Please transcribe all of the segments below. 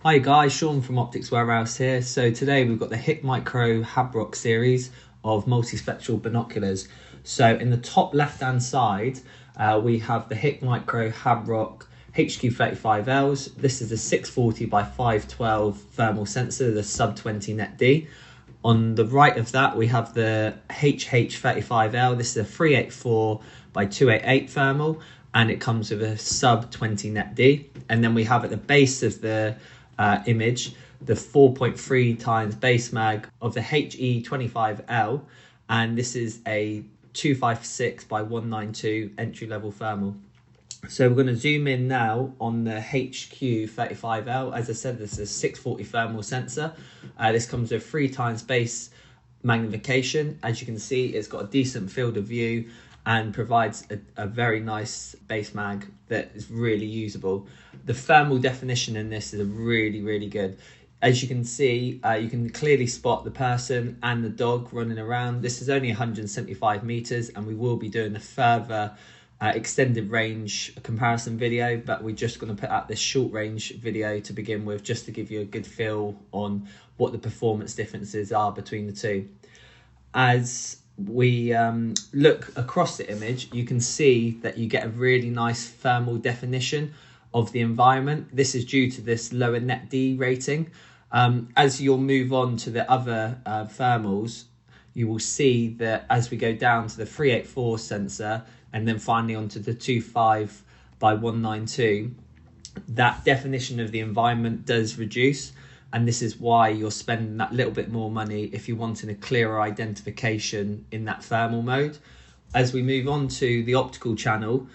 Hi guys, Shaun from Optics Warehouse here. So today we've got the HIKMICRO Habrok series of multispectral binoculars. So in the top left hand side we have the HIKMICRO Habrok HQ35Ls. This is a 640 by 512 thermal sensor, the sub 20 net D. On the right of that we have the HH35L. This is a 384 by 288 thermal, and it comes with a sub 20 net D. And then we have at the base of the image the 4.3 times base mag of the HE25L, and this is a 256 by 192 entry level thermal. So we're going to zoom in now on the HQ35L. As I said, this is a 640 thermal sensor. This comes with 3 times base magnification. As you can see, it's got a decent field of view and provides a very nice base mag that is really usable. The thermal definition in this is really good. As you can see, you can clearly spot the person and the dog running around. This is only 175 meters, and we will be doing a further extended range comparison video, but we're just going to put out this short range video to begin with, just to give you a good feel on what the performance differences are between the two. As we look across the image, you can see that you get a really nice thermal definition of the environment. This is due to this lower net D rating. As you'll move on to the other thermals, you will see that as we go down to the 384 sensor and then finally onto the 25 by 192, that definition of the environment does reduce. And this is why you're spending that little bit more money if you're wanting a clearer identification in that thermal mode. As we move on to the optical channel,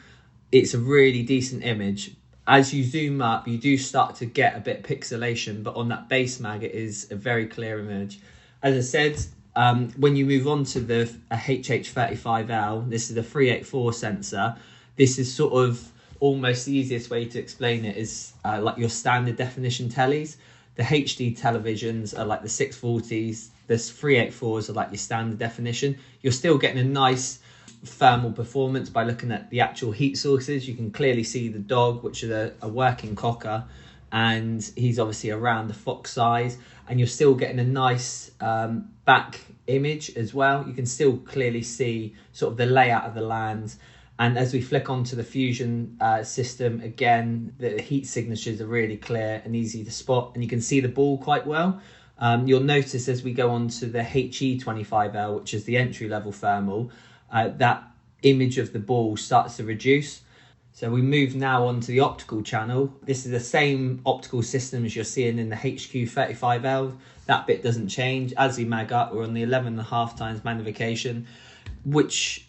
it's a really decent image. As you zoom up, you do start to get a bit of pixelation, but on that base mag, it is a very clear image. As I said, when you move on to the HH35L, this is a 384 sensor. This is sort of almost the easiest way to explain it is like your standard definition tellies. The HD televisions are like the 640s, the 384s are like your standard definition. You're still getting a nice thermal performance by looking at the actual heat sources. You can clearly see the dog, which is a working cocker, and he's obviously around the fox size, and you're still getting a nice back image as well. You can still clearly see sort of the layout of the land. And as we flick onto the fusion system, again, the heat signatures are really clear and easy to spot, and you can see the ball quite well. You'll notice as we go on to the HE25L, which is the entry level thermal, that image of the ball starts to reduce. So we move now onto the optical channel. This is the same optical system as you're seeing in the HQ35L. That bit doesn't change. As we mag up, we're on the 11.5 times magnification, which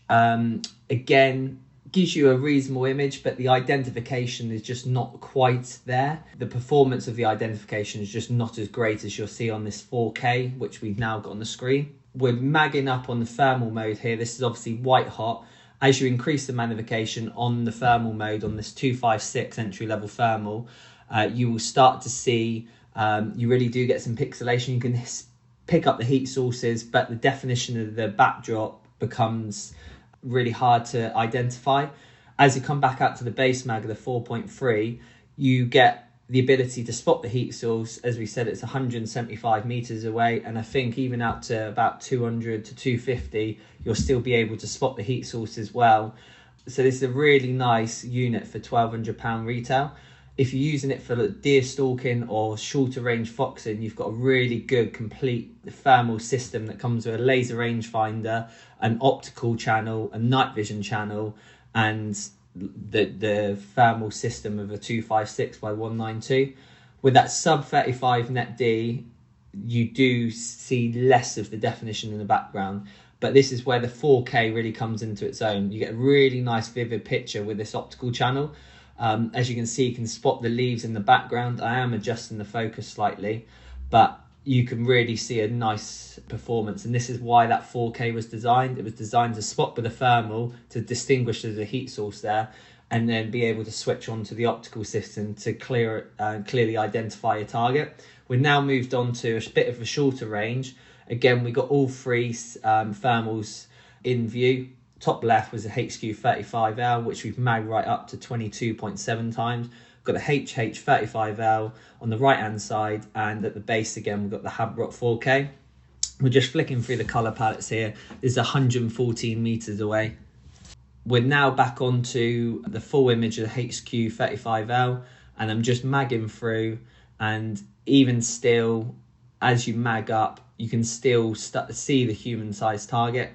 again gives you a reasonable image, but the identification is just not quite there. The performance of the identification is just not as great as you'll see on this 4K, which we've now got on the screen. We're magging up on the thermal mode here. This is obviously white hot. As you increase the magnification on the thermal mode on this 256 entry level thermal, you will start to see, you really do get some pixelation. You can pick up the heat sources, but the definition of the backdrop becomes really hard to identify. As you come back out to the base mag of the 4.3, you get the ability to spot the heat source. As we said, it's 175 meters away, and I think even out to about 200 to 250, you'll still be able to spot the heat source as well. So this is a really nice unit for £1,200 retail. If you're using it for deer stalking or shorter range foxing, you've got a really good complete thermal system that comes with a laser rangefinder, an optical channel, a night vision channel, and the thermal system of a 256 by 192. With that sub 35 net D, you do see less of the definition in the background, but this is where the 4K really comes into its own. You get a really nice vivid picture with this optical channel. As you can see, you can spot the leaves in the background. I am adjusting the focus slightly, but you can really see a nice performance. And this is why that 4K was designed. It was designed to spot with the thermal to distinguish there's a heat source there, and then be able to switch on to the optical system to clearly identify your target. We've now moved on to a bit of a shorter range. Again, we got all 3 thermals in view. Top left was a HQ35L, which we've magged right up to 22.7 times. We've got the HH35L on the right hand side, and at the base again we've got the Habrock 4K. We're just flicking through the colour palettes here. This is 114 metres away. We're now back onto the full image of the HQ35L, and I'm just magging through, and even still, as you mag up, you can still see the human-sized target.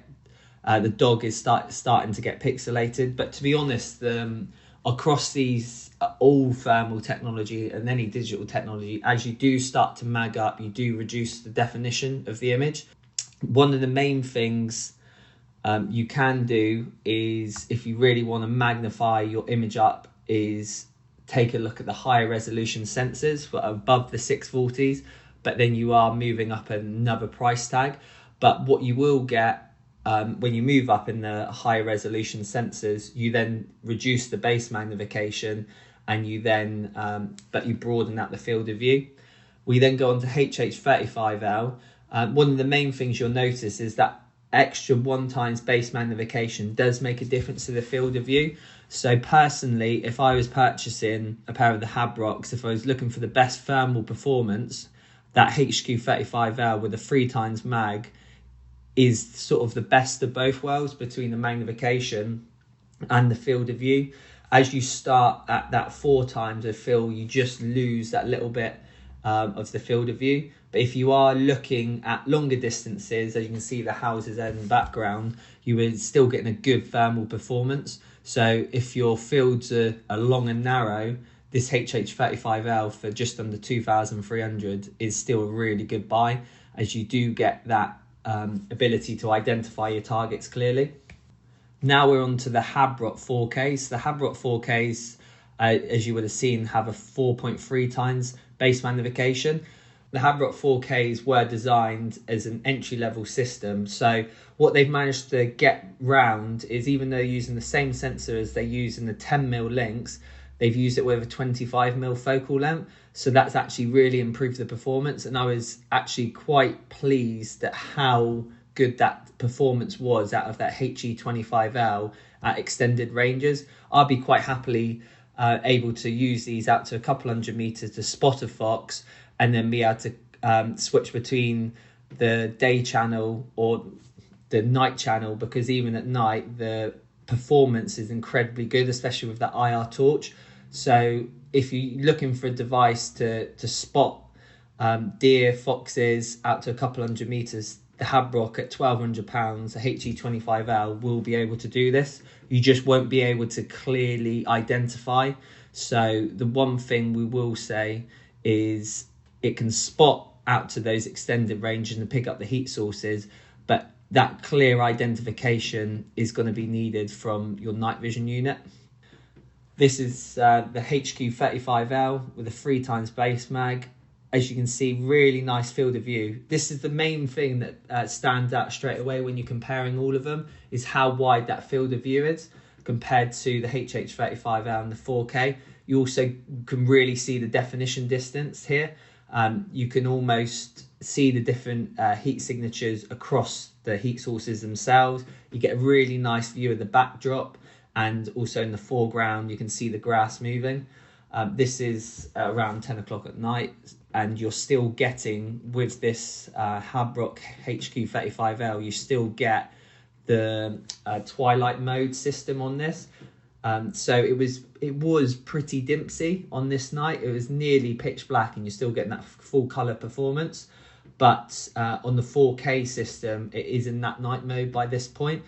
The dog is starting to get pixelated, but to be honest, across these all thermal technology and any digital technology, as you do start to mag up, you do reduce the definition of the image. One of the main things you can do is, if you really want to magnify your image up, is take a look at the higher resolution sensors above the 640s, but then you are moving up another price tag. But what you will get when you move up in the higher resolution sensors, you then reduce the base magnification, and you then but you broaden out the field of view. We then go on to HH35L. One of the main things you'll notice is that extra 1x base magnification does make a difference to the field of view. So personally, if I was purchasing a pair of the Habrocks, if I was looking for the best thermal performance, that HQ35L with a 3x mag is sort of the best of both worlds between the magnification and the field of view. As you start at that 4x, I feel you just lose that little bit of the field of view. But if you are looking at longer distances, as you can see the houses there in the background, you are still getting a good thermal performance. So if your fields are long and narrow, this HH35L for just under 2,300 is still a really good buy, as you do get that ability to identify your targets clearly. Now we're on to the Habrock 4Ks. The Habrock 4Ks, as you would have seen, have a 4.3x base magnification. The Habrock 4Ks were designed as an entry-level system. So what they've managed to get round is, even though they're using the same sensor as they use in the 10mm Lynx, they've used it with a 25mm focal length. So that's actually really improved the performance. And I was actually quite pleased at how good that performance was out of that HE25L at extended ranges. I'd be quite happily able to use these out to a couple hundred meters to spot a fox, and then be able to switch between the day channel or the night channel, because even at night the performance is incredibly good, especially with that IR torch. So if you're looking for a device to spot deer, foxes out to a couple hundred meters, the Habrock at £1,200, the HE25L will be able to do this. You just won't be able to clearly identify. So the one thing we will say is it can spot out to those extended ranges and pick up the heat sources, but that clear identification is going to be needed from your night vision unit. This is the HQ35L with a 3x base mag. As you can see, really nice field of view. This is the main thing that stands out straight away when you're comparing all of them, is how wide that field of view is compared to the HH35L and the 4K. You also can really see the definition distance here. You can almost see the different heat signatures across the heat sources themselves. You get a really nice view of the backdrop, and also in the foreground you can see the grass moving. This is around 10 o'clock at night, and you're still getting, with this Habrock HQ35L, you still get the twilight mode system on this. So it was pretty dimpsy on this night. It was nearly pitch black, and you're still getting that full color performance. But on the 4K system, it is in that night mode by this point.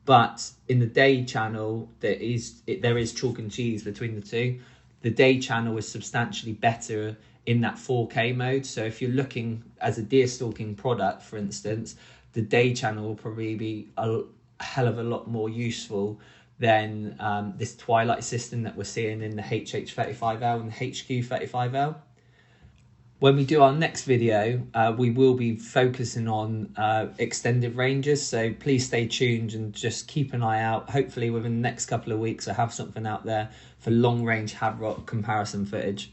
But in the day channel, there is chalk and cheese between the two. The day channel is substantially better in that 4K mode. So if you're looking as a deer stalking product, for instance, the day channel will probably be a hell of a lot more useful than this twilight system that we're seeing in the HH35L and the HQ35L. When we do our next video, we will be focusing on extended ranges, so please stay tuned and just keep an eye out. Hopefully within the next couple of weeks I have something out there for long range Habrock comparison footage.